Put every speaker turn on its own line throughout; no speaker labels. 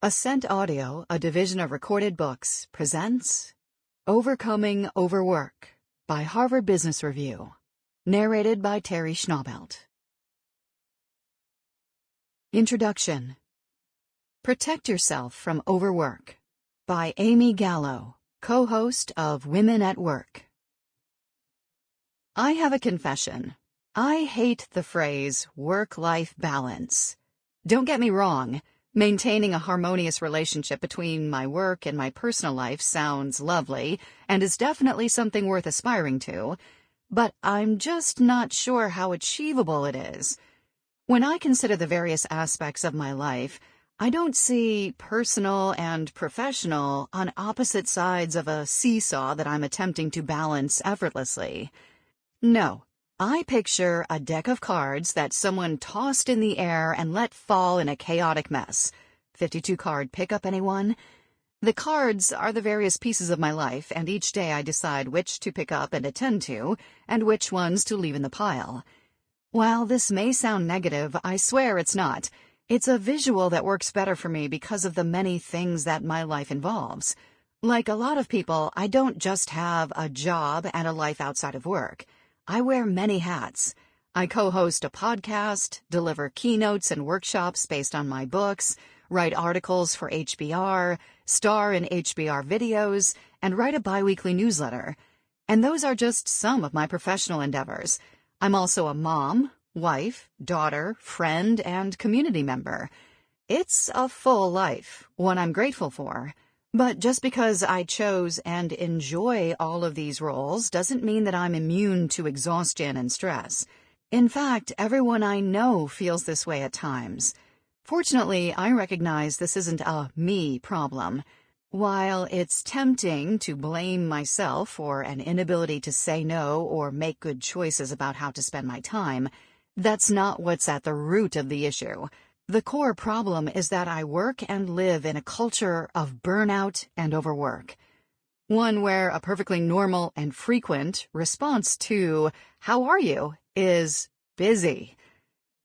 Ascent Audio, a division of Recorded Books, presents Overcoming Overwork by Harvard Business Review, narrated by Teri Schnaubelt. Introduction. Protect Yourself from Overwork by Amy Gallo, co-host of Women at Work. I have a confession. I hate the phrase work-life balance. Don't get me wrong. Maintaining a harmonious relationship between my work and my personal life sounds lovely and is definitely something worth aspiring to, but I'm just not sure how achievable it is. When I consider the various aspects of my life, I don't see personal and professional on opposite sides of a seesaw that I'm attempting to balance effortlessly. No. I picture a deck of cards that someone tossed in the air and let fall in a chaotic mess. 52-card pickup, anyone? The cards are the various pieces of my life, and each day I decide which to pick up and attend to, and which ones to leave in the pile. While this may sound negative, I swear it's not. It's a visual that works better for me because of the many things that my life involves. Like a lot of people, I don't just have a job and a life outside of work. I wear many hats. I co-host a podcast, deliver keynotes and workshops based on my books, write articles for HBR, star in HBR videos, and write a biweekly newsletter. And those are just some of my professional endeavors. I'm also a mom, wife, daughter, friend, and community member. It's a full life, one I'm grateful for. But just because I chose and enjoy all of these roles doesn't mean that I'm immune to exhaustion and stress. In fact, everyone I know feels this way at times. Fortunately, I recognize this isn't a me problem. While it's tempting to blame myself for an inability to say no or make good choices about how to spend my time, that's not what's at the root of the issue. The core problem is that I work and live in a culture of burnout and overwork. One where a perfectly normal and frequent response to, "How are you?" is busy.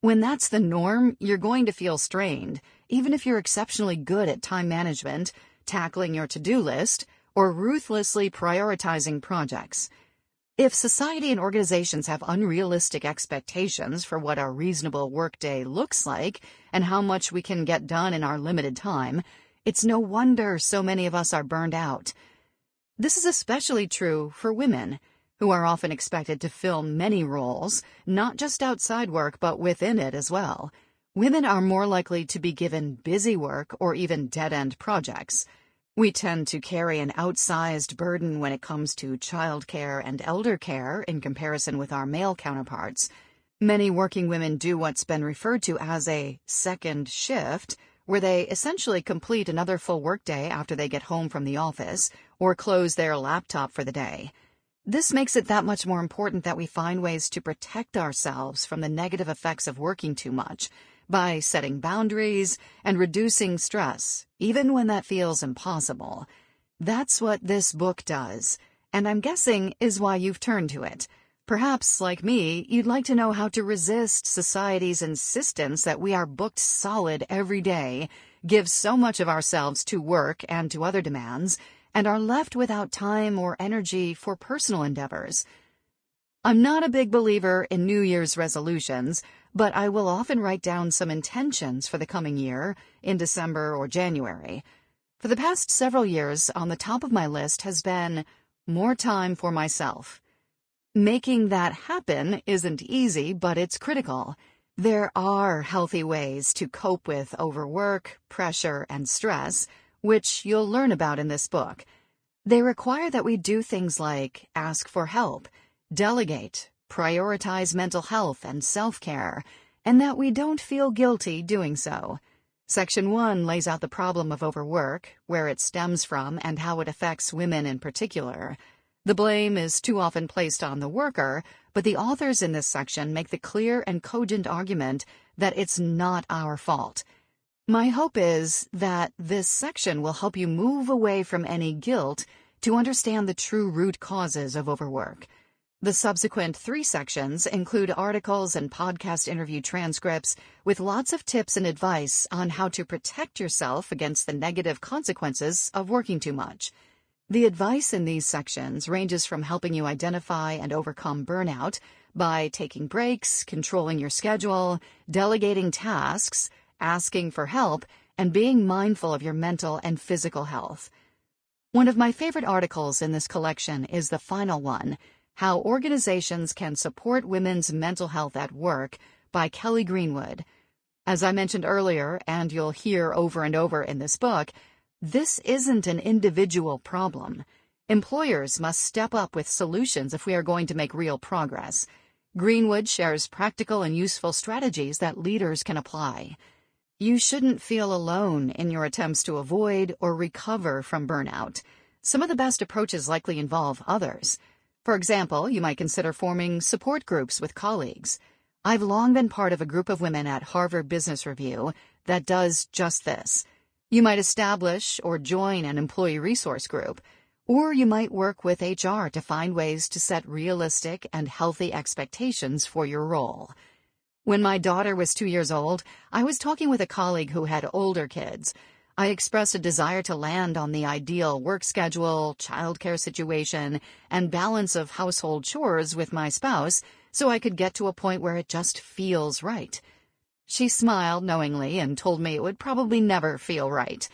When that's the norm, you're going to feel strained, even if you're exceptionally good at time management, tackling your to-do list, or ruthlessly prioritizing projects. If society and organizations have unrealistic expectations for what a reasonable workday looks like and how much we can get done in our limited time, it's no wonder so many of us are burned out. This is especially true for women, who are often expected to fill many roles, not just outside work but within it as well. Women are more likely to be given busy work or even dead-end projects. We tend to carry an outsized burden when it comes to childcare and elder care in comparison with our male counterparts. Many working women do what's been referred to as a second shift, where they essentially complete another full workday after they get home from the office or close their laptop for the day. This makes it that much more important that we find ways to protect ourselves from the negative effects of working too much, by setting boundaries and reducing stress, even when that feels impossible. That's what this book does, and I'm guessing is why you've turned to it. Perhaps, like me, you'd like to know how to resist society's insistence that we are booked solid every day, give so much of ourselves to work and to other demands, and are left without time or energy for personal endeavors. I'm not a big believer in New Year's resolutions, but I will often write down some intentions for the coming year in December or January. For the past several years, on the top of my list has been more time for myself. Making that happen isn't easy, but it's critical. There are healthy ways to cope with overwork, pressure, and stress, which you'll learn about in this book. They require that we do things like ask for help, delegate, prioritize mental health and self-care, and that we don't feel guilty doing so. Section 1 lays out the problem of overwork, where it stems from and how it affects women in particular. The blame is too often placed on the worker, but the authors in this section make the clear and cogent argument that it's not our fault. My hope is that this section will help you move away from any guilt to understand the true root causes of overwork. The subsequent 3 sections include articles and podcast interview transcripts with lots of tips and advice on how to protect yourself against the negative consequences of working too much. The advice in these sections ranges from helping you identify and overcome burnout by taking breaks, controlling your schedule, delegating tasks, asking for help, and being mindful of your mental and physical health. One of my favorite articles in this collection is the final one, How Organizations Can Support Women's Mental Health at Work, by Kelly Greenwood. As I mentioned earlier, and you'll hear over and over in this book, this isn't an individual problem. Employers must step up with solutions if we are going to make real progress. Greenwood shares practical and useful strategies that leaders can apply. You shouldn't feel alone in your attempts to avoid or recover from burnout. Some of the best approaches likely involve others. For example, you might consider forming support groups with colleagues. I've long been part of a group of women at Harvard Business Review that does just this. You might establish or join an employee resource group, or you might work with HR to find ways to set realistic and healthy expectations for your role. When my daughter was 2 years old, I was talking with a colleague who had older kids. I expressed a desire to land on the ideal work schedule, childcare situation, and balance of household chores with my spouse so I could get to a point where it just feels right. She smiled knowingly and told me it would probably never feel right.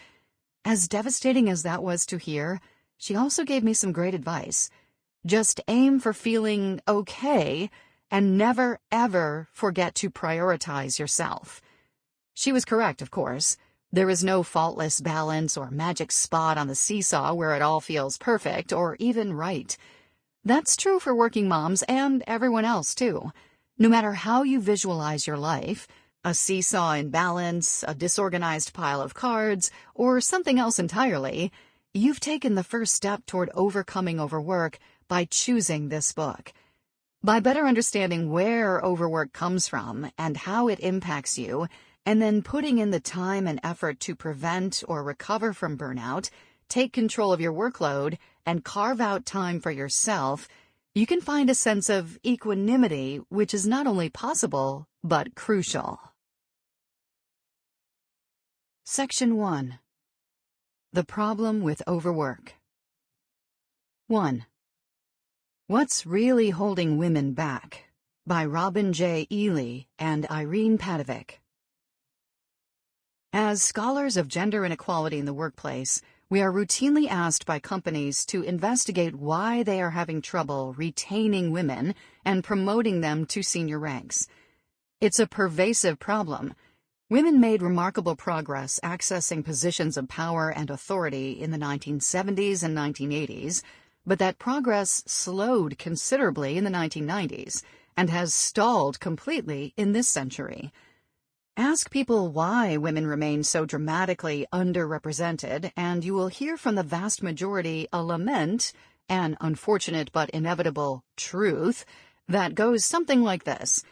As devastating as that was to hear, she also gave me some great advice. Just aim for feeling okay and never, ever forget to prioritize yourself. She was correct, of course. There is no faultless balance or magic spot on the seesaw where it all feels perfect or even right. That's true for working moms and everyone else, too. No matter how you visualize your life, a seesaw in balance, a disorganized pile of cards, or something else entirely, you've taken the first step toward overcoming overwork by choosing this book. By better understanding where overwork comes from and how it impacts you, and then putting in the time and effort to prevent or recover from burnout, take control of your workload, and carve out time for yourself, you can find a sense of equanimity which is not only possible, but crucial. Section 1. The Problem with Overwork. 1. What's Really Holding Women Back? By Robin J. Ely and Irene Padovic. As scholars of gender inequality in the workplace, we are routinely asked by companies to investigate why they are having trouble retaining women and promoting them to senior ranks. It's a pervasive problem. Women made remarkable progress accessing positions of power and authority in the 1970s and 1980s, but that progress slowed considerably in the 1990s and has stalled completely in this century. Ask people why women remain so dramatically underrepresented, and you will hear from the vast majority a lament, an unfortunate but inevitable truth, that goes something like this.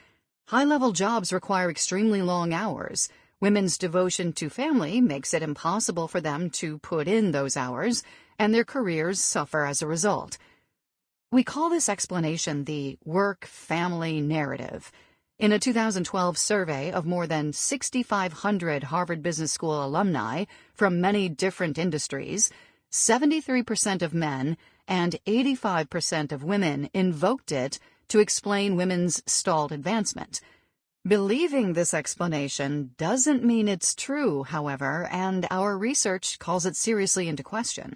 High-level jobs require extremely long hours. Women's devotion to family makes it impossible for them to put in those hours, and their careers suffer as a result. We call this explanation the work-family narrative. In a 2012 survey of more than 6,500 Harvard Business School alumni from many different industries, 73% of men and 85% of women invoked it to explain women's stalled advancement. Believing this explanation doesn't mean it's true, however, and our research calls it seriously into question.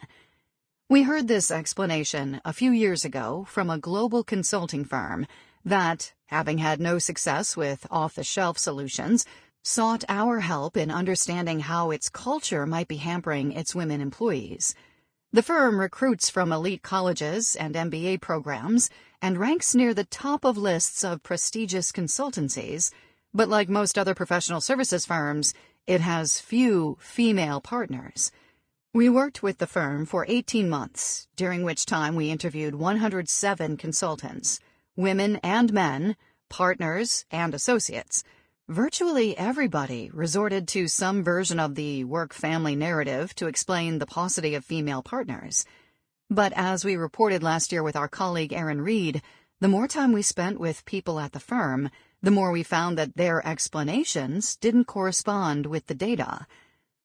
We heard this explanation a few years ago from a global consulting firm that, having had no success with off-the-shelf solutions, sought our help in understanding how its culture might be hampering its women employees. The firm recruits from elite colleges and MBA programs and ranks near the top of lists of prestigious consultancies, but like most other professional services firms, it has few female partners. We worked with the firm for 18 months, during which time we interviewed 107 consultants, women and men, partners and associates. Virtually everybody resorted to some version of the work-family narrative to explain the paucity of female partners. But as we reported last year with our colleague Erin Reed, the more time we spent with people at the firm, the more we found that their explanations didn't correspond with the data.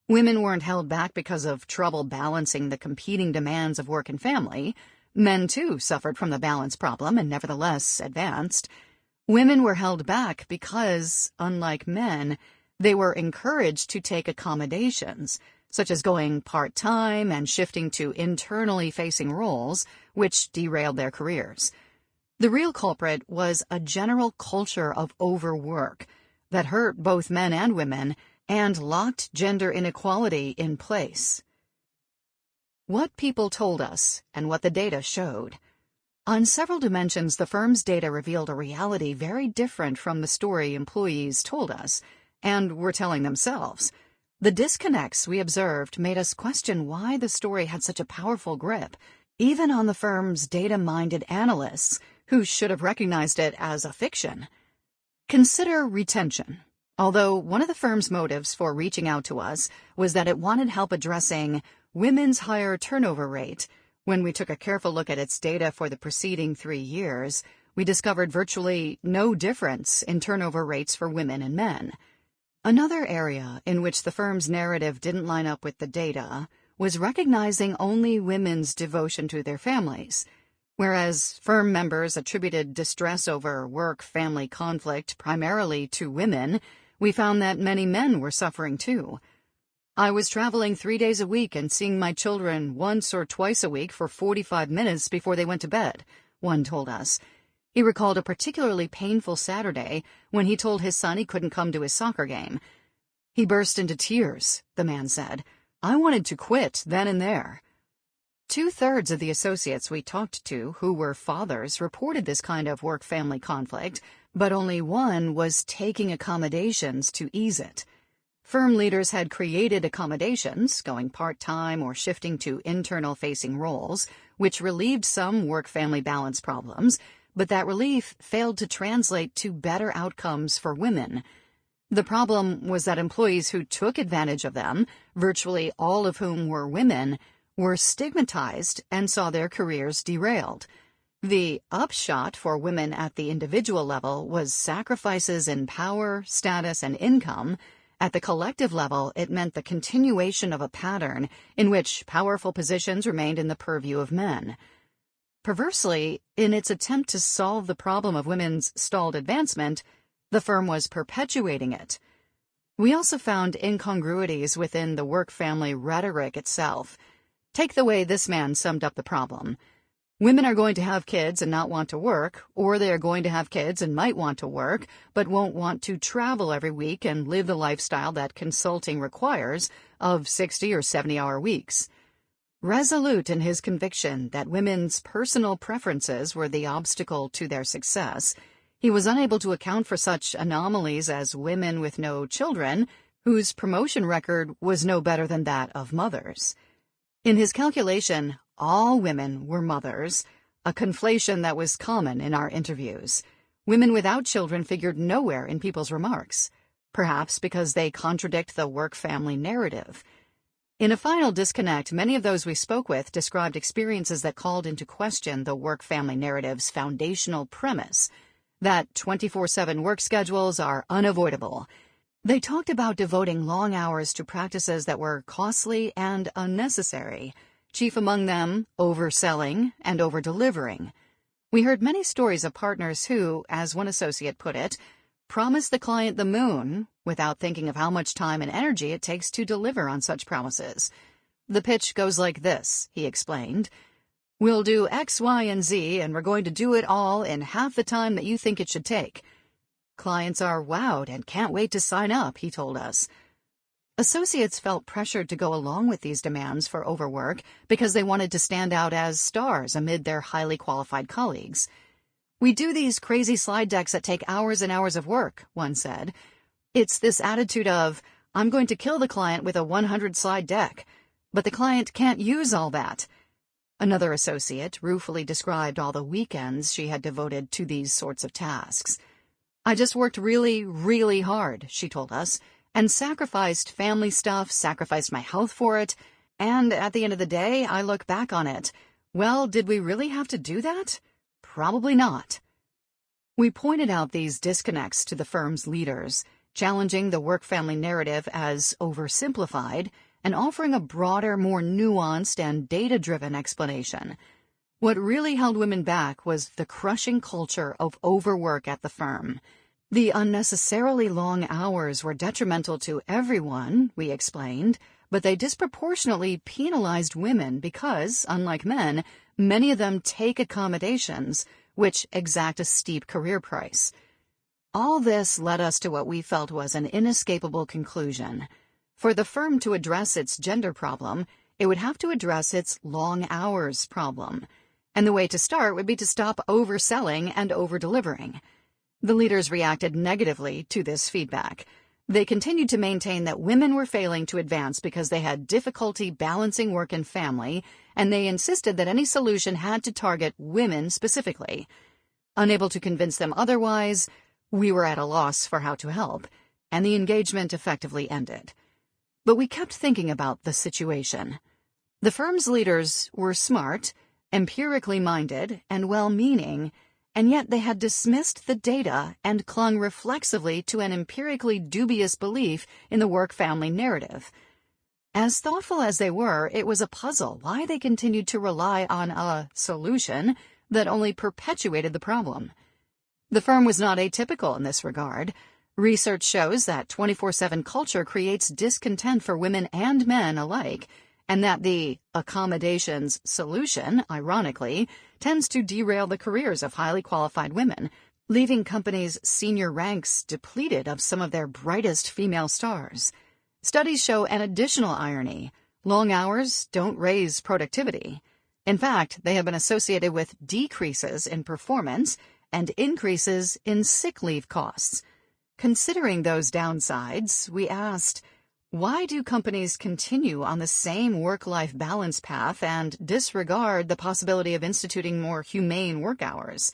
Women weren't held back because of trouble balancing the competing demands of work and family. Men, too, suffered from the balance problem and nevertheless advanced. Women were held back because, unlike men, they were encouraged to take accommodations, such as going part-time and shifting to internally facing roles, which derailed their careers. The real culprit was a general culture of overwork that hurt both men and women and locked gender inequality in place. What people told us and what the data showed. On several dimensions, the firm's data revealed a reality very different from the story employees told us and were telling themselves. The disconnects we observed made us question why the story had such a powerful grip, even on the firm's data-minded analysts, who should have recognized it as a fiction. Consider retention. Although one of the firm's motives for reaching out to us was that it wanted help addressing women's higher turnover rate, when we took a careful look at its data for the preceding 3 years, we discovered virtually no difference in turnover rates for women and men. Another area in which the firm's narrative didn't line up with the data was recognizing only women's devotion to their families. Whereas firm members attributed distress over work-family conflict primarily to women, we found that many men were suffering too. I was traveling 3 days a week and seeing my children once or twice a week for 45 minutes before they went to bed, one told us. He recalled a particularly painful Saturday when he told his son he couldn't come to his soccer game. He burst into tears, the man said. I wanted to quit then and there. 2/3 of the associates we talked to who were fathers reported this kind of work-family conflict, but only one was taking accommodations to ease it. Firm leaders had created accommodations, going part-time or shifting to internal-facing roles, which relieved some work-family balance problems, but that relief failed to translate to better outcomes for women. The problem was that employees who took advantage of them, virtually all of whom were women, were stigmatized and saw their careers derailed. The upshot for women at the individual level was sacrifices in power, status, and income. At the collective level, it meant the continuation of a pattern in which powerful positions remained in the purview of men. Perversely, in its attempt to solve the problem of women's stalled advancement, the firm was perpetuating it. We also found incongruities within the work-family rhetoric itself. Take the way this man summed up the problem. Women are going to have kids and not want to work, or they are going to have kids and might want to work, but won't want to travel every week and live the lifestyle that consulting requires of 60 or 70-hour weeks. Resolute in his conviction that women's personal preferences were the obstacle to their success, he was unable to account for such anomalies as women with no children, whose promotion record was no better than that of mothers. In his calculation, all women were mothers, a conflation that was common in our interviews. Women without children figured nowhere in people's remarks, perhaps because they contradict the work-family narrative. In a final disconnect, many of those we spoke with described experiences that called into question the work-family narrative's foundational premise, that 24/7 work schedules are unavoidable. They talked about devoting long hours to practices that were costly and unnecessary, chief among them overselling and over-delivering. We heard many stories of partners who, as one associate put it, promised the client the moon without thinking of how much time and energy it takes to deliver on such promises. The pitch goes like this, he explained. We'll do X, Y, and Z, and we're going to do it all in half the time that you think it should take. Clients are wowed and can't wait to sign up, he told us. Associates felt pressured to go along with these demands for overwork because they wanted to stand out as stars amid their highly qualified colleagues. We do these crazy slide decks that take hours and hours of work, one said. It's this attitude of, I'm going to kill the client with a 100-slide deck, but the client can't use all that. Another associate ruefully described all the weekends she had devoted to these sorts of tasks. I just worked really, really hard, she told us, and sacrificed family stuff, sacrificed my health for it, and at the end of the day, I look back on it. Well, did we really have to do that? probably not. We pointed out these disconnects to the firm's leaders, challenging the work-family narrative as oversimplified and offering a broader, more nuanced and data-driven explanation. What really held women back was the crushing culture of overwork at the firm. The unnecessarily long hours were detrimental to everyone, we explained, but they disproportionately penalized women because, unlike men, many of them take accommodations, which exact a steep career price. All this led us to what we felt was an inescapable conclusion. For the firm to address its gender problem, it would have to address its long hours problem. And the way to start would be to stop overselling and over-delivering. The leaders reacted negatively to this feedback. They continued to maintain that women were failing to advance because they had difficulty balancing work and family, and they insisted that any solution had to target women specifically. Unable to convince them otherwise, we were at a loss for how to help, and the engagement effectively ended. But we kept thinking about the situation. The firm's leaders were smart, empirically minded, and well-meaning, and yet they had dismissed the data and clung reflexively to an empirically dubious belief in the work-family narrative. As thoughtful as they were, it was a puzzle why they continued to rely on a solution that only perpetuated the problem. The firm was not atypical in this regard. Research shows that 24/7 culture creates discontent for women and men alike, and that the accommodations solution, ironically, tends to derail the careers of highly qualified women, leaving companies' senior ranks depleted of some of their brightest female stars. Studies show an additional irony. Long hours don't raise productivity. In fact, they have been associated with decreases in performance and increases in sick leave costs. Considering those downsides, we asked, why do companies continue on the same work-life balance path and disregard the possibility of instituting more humane work hours?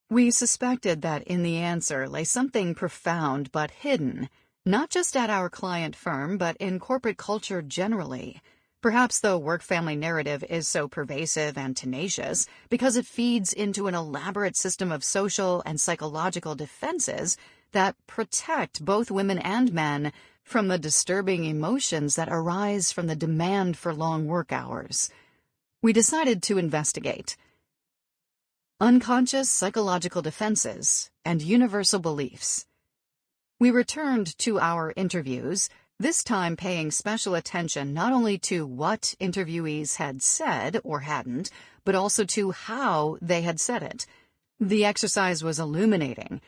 We suspected that in the answer lay something profound but hidden, not just at our client firm, but in corporate culture generally. Perhaps the work-family narrative is so pervasive and tenacious because it feeds into an elaborate system of social and psychological defenses that protect both women and men from the disturbing emotions that arise from the demand for long work hours. We decided to investigate unconscious psychological defenses and universal beliefs. We returned to our interviews, this time paying special attention not only to what interviewees had said or hadn't, but also to how they had said it. The exercise was illuminating.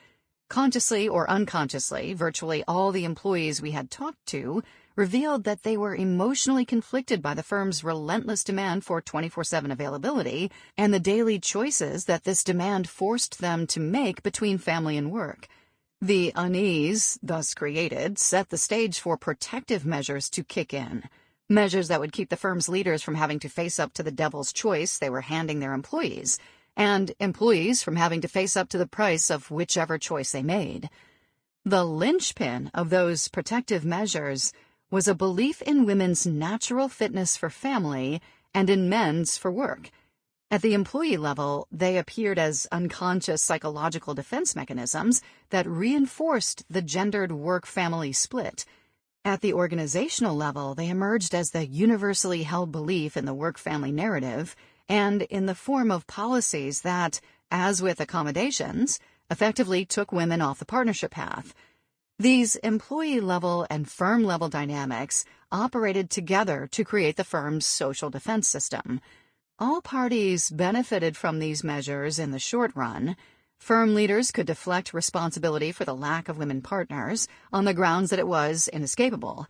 Consciously or unconsciously, virtually all the employees we had talked to revealed that they were emotionally conflicted by the firm's relentless demand for 24/7 availability and the daily choices that this demand forced them to make between family and work. The unease, thus created, set the stage for protective measures to kick in, measures that would keep the firm's leaders from having to face up to the devil's choice they were handing their employees, and employees from having to face up to the price of whichever choice they made. The linchpin of those protective measures was a belief in women's natural fitness for family and in men's for work. At the employee level, they appeared as unconscious psychological defense mechanisms that reinforced the gendered work-family split. At the organizational level, they emerged as the universally held belief in the work-family narrative and in the form of policies that, as with accommodations, effectively took women off the partnership path. These employee-level and firm-level dynamics operated together to create the firm's social defense system. All parties benefited from these measures in the short run. Firm leaders could deflect responsibility for the lack of women partners on the grounds that it was inescapable.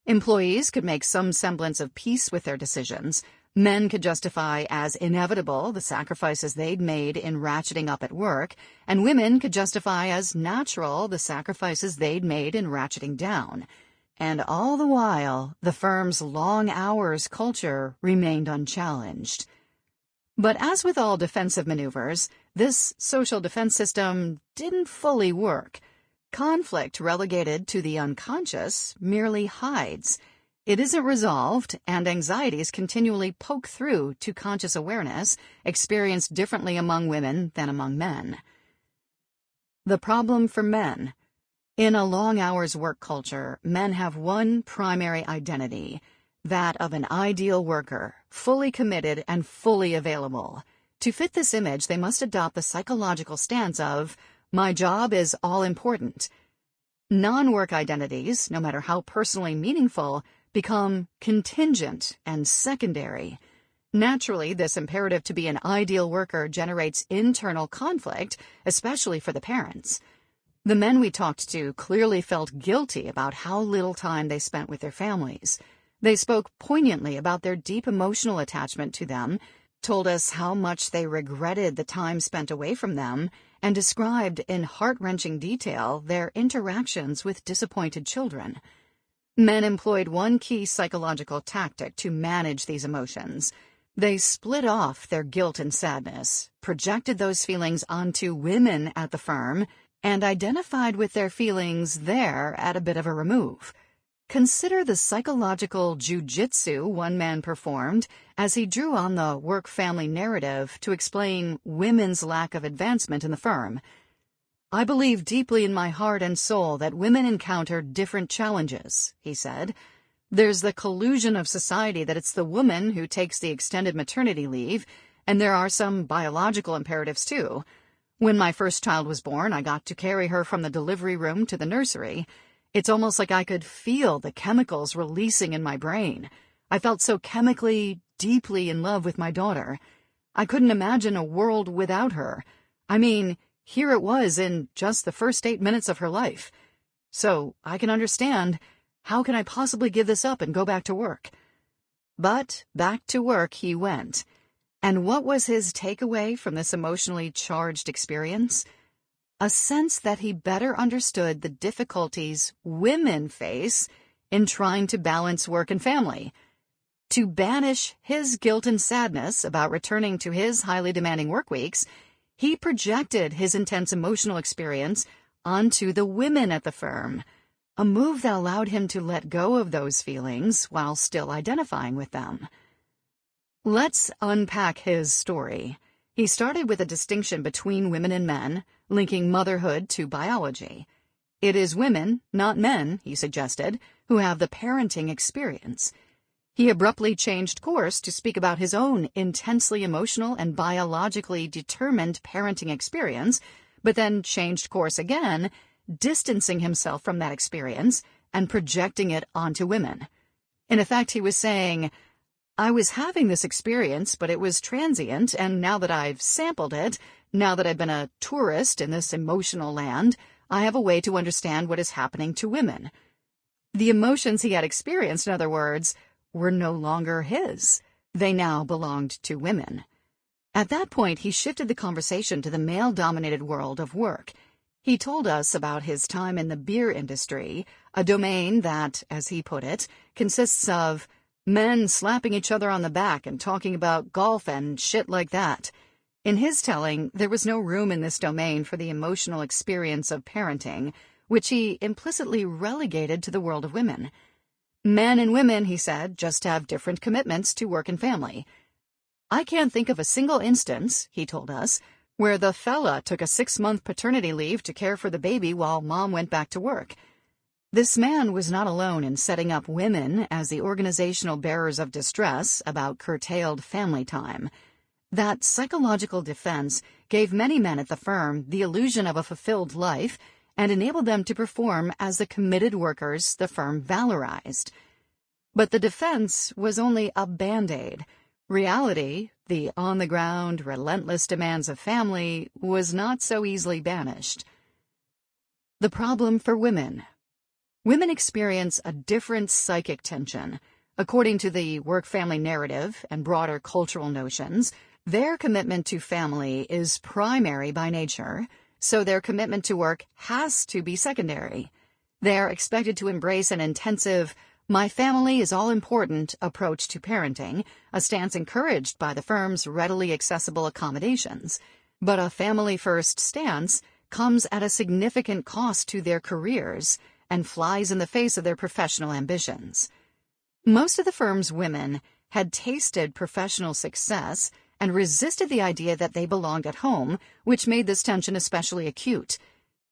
Employees could make some semblance of peace with their decisions. Men could justify as inevitable the sacrifices they'd made in ratcheting up at work, and women could justify as natural the sacrifices they'd made in ratcheting down. And all the while, the firm's long hours culture remained unchallenged. But as with all defensive maneuvers, this social defense system didn't fully work. Conflict relegated to the unconscious merely hides. it isn't resolved, and anxieties continually poke through to conscious awareness, experienced differently among women than among men. The problem for men. In a long-hours work culture, men have one primary identity, that of an ideal worker, fully committed and fully available. To fit this image, they must adopt the psychological stance of, my job is all-important. Non-work identities, no matter how personally meaningful, become contingent and secondary. Naturally, this imperative to be an ideal worker generates internal conflict, especially for the parents. The men we talked to clearly felt guilty about how little time they spent with their families. They spoke poignantly about their deep emotional attachment to them, told us how much they regretted the time spent away from them, and described in heart-wrenching detail their interactions with disappointed children. Men employed one key psychological tactic to manage these emotions. They split off their guilt and sadness, projected those feelings onto women at the firm, and identified with their feelings there at a bit of a remove. Consider the psychological jujitsu one man performed as he drew on the work-family narrative to explain women's lack of advancement in the firm. I believe deeply in my heart and soul that women encounter different challenges, he said. There's the collusion of society that it's the woman who takes the extended maternity leave, and there are some biological imperatives too. When my first child was born, I got to carry her from the delivery room to the nursery. It's almost like I could feel the chemicals releasing in my brain. I felt so chemically, deeply in love with my daughter. I couldn't imagine a world without her. I mean, here it was in just the first 8 minutes of her life. So I can understand, how can I possibly give this up and go back to work? But back to work he went. And what was his takeaway from this emotionally charged experience? A sense that he better understood the difficulties women face in trying to balance work and family. To banish his guilt and sadness about returning to his highly demanding work weeks, he projected his intense emotional experience onto the women at the firm, a move that allowed him to let go of those feelings while still identifying with them. Let's unpack his story. He started with a distinction between women and men, linking motherhood to biology. It is women, not men, he suggested, who have the parenting experience. He abruptly changed course to speak about his own intensely emotional and biologically determined parenting experience, but then changed course again, distancing himself from that experience and projecting it onto women. In effect, he was saying, I was having this experience, but it was transient, and now that I've sampled it, now that I've been a tourist in this emotional land, I have a way to understand what is happening to women. The emotions he had experienced, in other words, were no longer his. They now belonged to women. At that point, he shifted the conversation to the male-dominated world of work. He told us about his time in the beer industry, a domain that, as he put it, consists of men slapping each other on the back and talking about golf and shit like that. In his telling, there was no room in this domain for the emotional experience of parenting, which he implicitly relegated to the world of women. Men and women, he said, just have different commitments to work and family. I can't think of a single instance, he told us, where the fella took a 6-month paternity leave to care for the baby while mom went back to work. This man was not alone in setting up women as the organizational bearers of distress about curtailed family time. That psychological defense gave many men at the firm the illusion of a fulfilled life and enabled them to perform as the committed workers the firm valorized. But the defense was only a band-aid. Reality, the on-the-ground, relentless demands of family, was not so easily banished. The problem for women. Women experience a different psychic tension. According to the work-family narrative and broader cultural notions, their commitment to family is primary by nature, so their commitment to work has to be secondary. They are expected to embrace an intensive, my family is all important approach to parenting, a stance encouraged by the firm's readily accessible accommodations. But a family-first stance comes at a significant cost to their careers and flies in the face of their professional ambitions. Most of the firm's women had tasted professional success and resisted the idea that they belonged at home, which made this tension especially acute.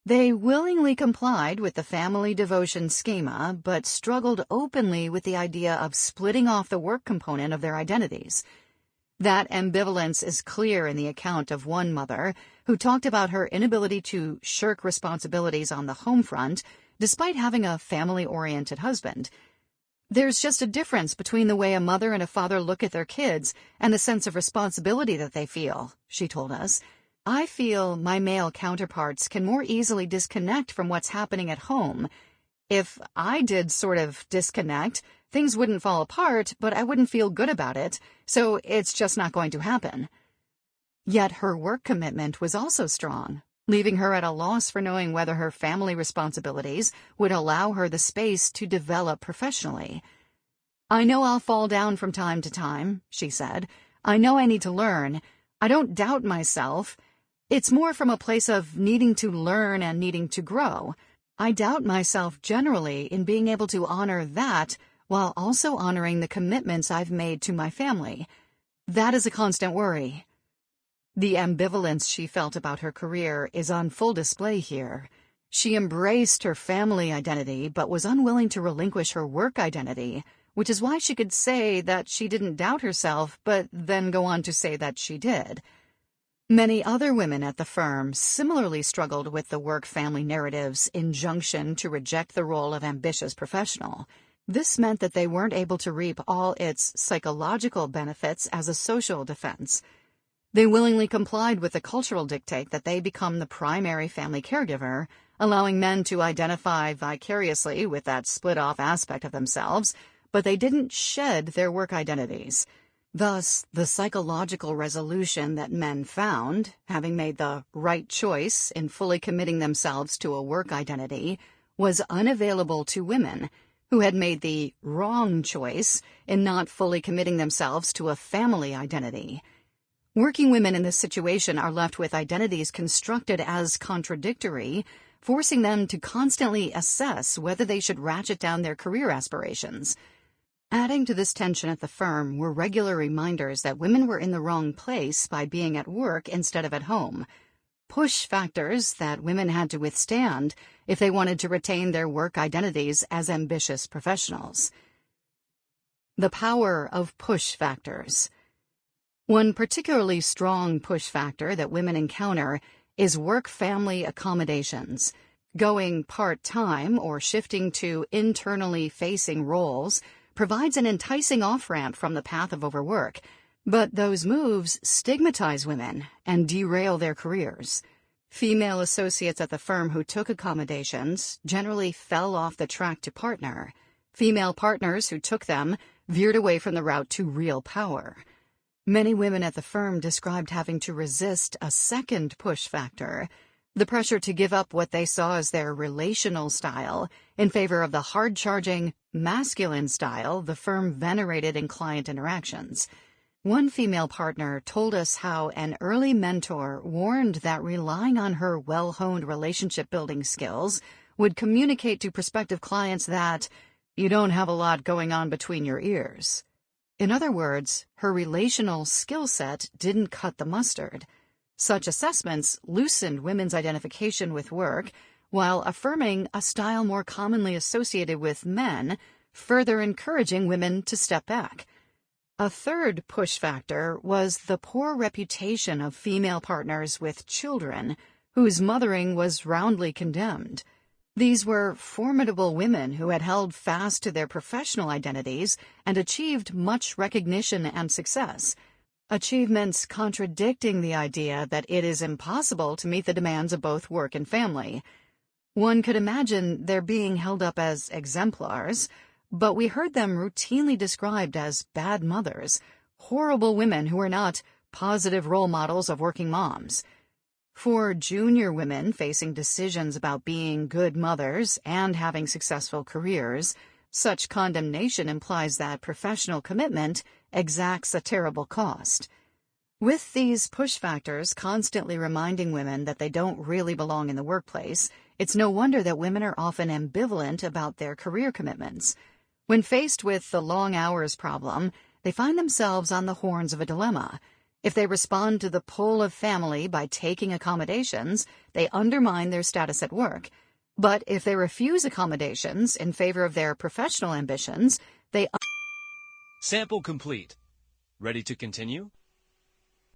They willingly complied with the family devotion schema, but struggled openly with the idea of splitting off the work component of their identities. That ambivalence is clear in the account of one mother who talked about her inability to shirk responsibilities on the home front, despite having a family-oriented husband. There's just a difference between the way a mother and a father look at their kids and the sense of responsibility that they feel, she told us. I feel my male counterparts can more easily disconnect from what's happening at home. If I did sort of disconnect, things wouldn't fall apart, but I wouldn't feel good about it, so it's just not going to happen. Yet her work commitment was also strong, leaving her at a loss for knowing whether her family responsibilities would allow her the space to develop professionally. I know I'll fall down from time to time, she said. I know I need to learn. I don't doubt myself. It's more from a place of needing to learn and needing to grow. I doubt myself generally in being able to honor that while also honoring the commitments I've made to my family. That is a constant worry. The ambivalence she felt about her career is on full display here. She embraced her family identity but was unwilling to relinquish her work identity, which is why she could say that she didn't doubt herself but then go on to say that she did. Many other women at the firm similarly struggled with the work-family narrative's injunction to reject the role of ambitious professional. This meant that they weren't able to reap all its psychological benefits as a social defense. They willingly complied with the cultural dictate that they become the primary family caregiver, allowing men to identify vicariously with that split-off aspect of themselves, but they didn't shed their work identities. Thus, the psychological resolution that men found, having made the right choice in fully committing themselves to a work identity, was unavailable to women who had made the wrong choice in not fully committing themselves to a family identity. Working women in this situation are left with identities constructed as contradictory, forcing them to constantly assess whether they should ratchet down their career aspirations. Adding to this tension at the firm were regular reminders that women were in the wrong place by being at work instead of at home. Push factors that women had to withstand if they wanted to retain their work identities as ambitious professionals. The power of push factors. One particularly strong push factor that women encounter is work-family accommodations. Going part-time or shifting to internally facing roles provides an enticing off-ramp from the path of overwork, but those moves stigmatize women and derail their careers. Female associates at the firm who took accommodations generally fell off the track to partner. Female partners who took them veered away from the route to real power. Many women at the firm described having to resist a second push factor, the pressure to give up what they saw as their relational style in favor of the hard-charging, masculine style the firm venerated in client interactions. One female partner told us how an early mentor warned that relying on her well-honed relationship-building skills would communicate to prospective clients that you don't have a lot going on between your ears. In other words, her relational skill set didn't cut the mustard. Such assessments loosened women's identification with work, while affirming a style more commonly associated with men, further encouraging women to step back. A third push factor was the poor reputation of female partners with children, whose mothering was roundly condemned. These were formidable women who had held fast to their professional identities and achieved much recognition and success. Achievements contradicting the idea that it is impossible to meet the demands of both work and family. One could imagine their being held up as exemplars, but we heard them routinely described as bad mothers, horrible women who were not positive role models of working moms. For junior women facing decisions about being good mothers and having successful careers, such condemnation implies that professional commitment exacts a terrible cost. With these push factors constantly reminding women that they don't really belong in the workplace, it's no wonder that women are often ambivalent about their career commitments. When faced with the long hours problem, they find themselves on the horns of a dilemma. If they respond to the pull of family by taking accommodations, they undermine their status at work. But if they refuse accommodations in favor of their professional ambitions, they...
Sample complete. Ready to continue?